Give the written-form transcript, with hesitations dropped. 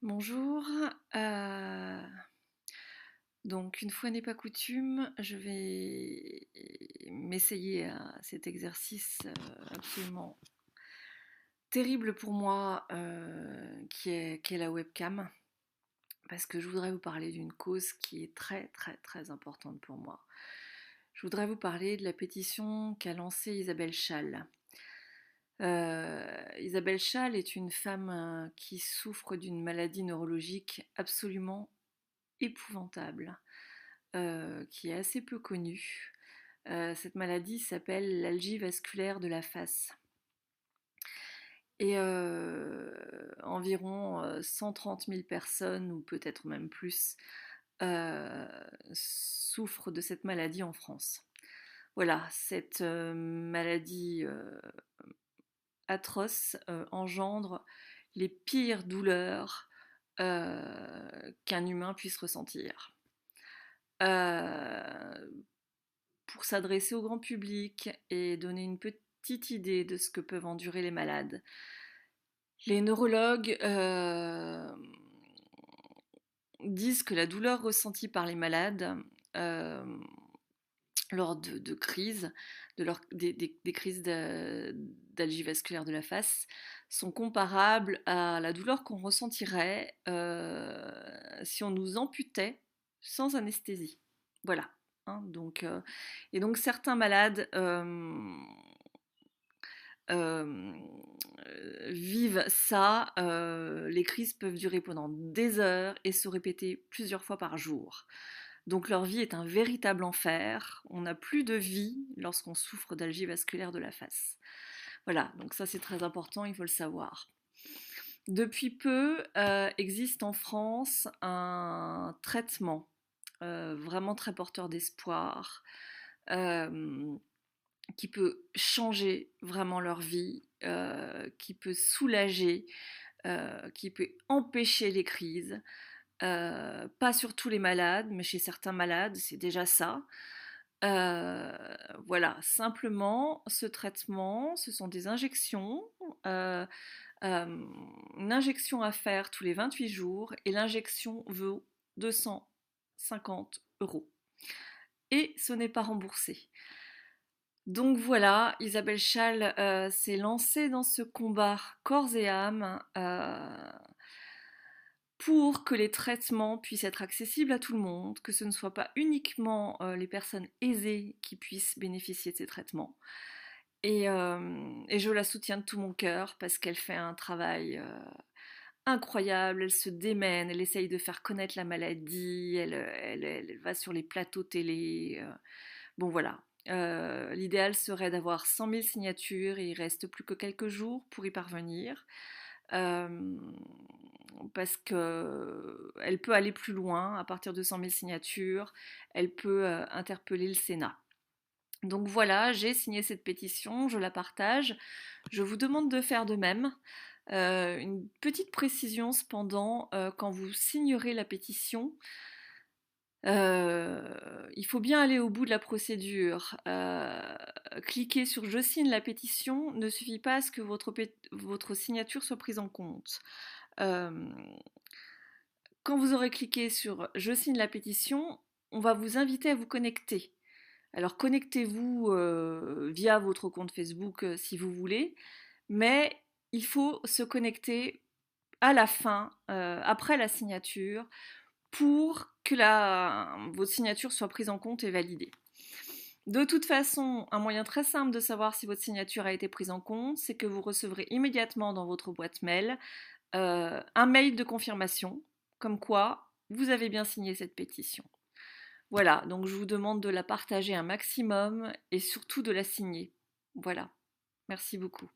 Bonjour. heu, donc une fois n'est pas coutume, je vais m'essayer à cet exercice, absolument terrible pour moi, qui est la webcam. Parce que je voudrais vous parler d'une cause qui est très, très, très importante pour moi. Je voudrais vous parler de la pétition qu'a lancée Isabelle Schall. Isabelle Schall est une femme, qui souffre d'une maladie neurologique absolument épouvantable. Qui est assez peu connue. Cette maladie s'appelle l'algie vasculaire de la face. Et environ 130 000 personnes, ou peut-être même plus, euh, souffrent de cette maladie en France. Voilà, cette maladie atroce engendre les pires douleurs qu'un humain puisse ressentir. Euh, pour s'adresser au grand public et donner une petite idée de ce que peuvent endurer les malades. Les neurologues disent que la douleur ressentie par les malades euh, lors de crises, des crises d'algie vasculaire de la face, sont comparables à la douleur qu'on ressentirait si on nous amputait sans anesthésie. Voilà. Hein, et donc certains malades euh, vivent ça. Les crises peuvent durer pendant des heures et se répéter plusieurs fois par jour. Donc leur vie est un véritable enfer. On n'a plus de vie lorsqu'on souffre d'algie vasculaire de la face. Voilà, donc ça c'est très important, il faut le savoir. Depuis peu, existe en France un traitement vraiment très porteur d'espoir, euh, qui peut changer vraiment leur vie, qui peut soulager, qui peut empêcher les crises. Pas sur tous les malades, mais chez certains malades, c'est déjà ça. Euh, voilà, simplement, ce traitement, ce sont des injections. euh, une injection à faire tous les 28 jours et l'injection vaut 250 € et ce n'est pas remboursé. Donc voilà, Isabelle Schall s'est lancée dans ce combat corps et âme pour que les traitements puissent être accessibles à tout le monde, que ce ne soit pas uniquement les personnes aisées qui puissent bénéficier de ces traitements. Et je la soutiens de tout mon cœur parce qu'elle fait un travail incroyable, elle se démène, elle essaye de faire connaître la maladie, elle va sur les plateaux télé. Bon voilà. L'idéal serait d'avoir 100 000 signatures et il reste plus que quelques jours pour y parvenir. Euh, Parce qu'elle peut aller plus loin à partir de 100 000 signatures, elle peut interpeller le Sénat. Donc voilà, j'ai signé cette pétition, je la partage. Je vous demande de faire de même. Une petite précision cependant, quand vous signerez la pétition, il faut bien aller au bout de la procédure. Cliquer sur "Je signe la pétition" ne suffit pas à ce que votre signature soit prise en compte. Euh, Quand vous aurez cliqué sur "Je signe la pétition", on va vous inviter à vous connecter. Alors connectez-vous via votre compte Facebook si vous voulez, mais il faut se connecter à la fin, après la signature, pour que votre signature soit prise en compte et validée. De toute façon, un moyen très simple de savoir si votre signature a été prise en compte, c'est que vous recevrez immédiatement dans votre boîte mail un mail de confirmation, comme quoi vous avez bien signé cette pétition. Voilà, donc je vous demande de la partager un maximum et surtout de la signer. Voilà, merci beaucoup.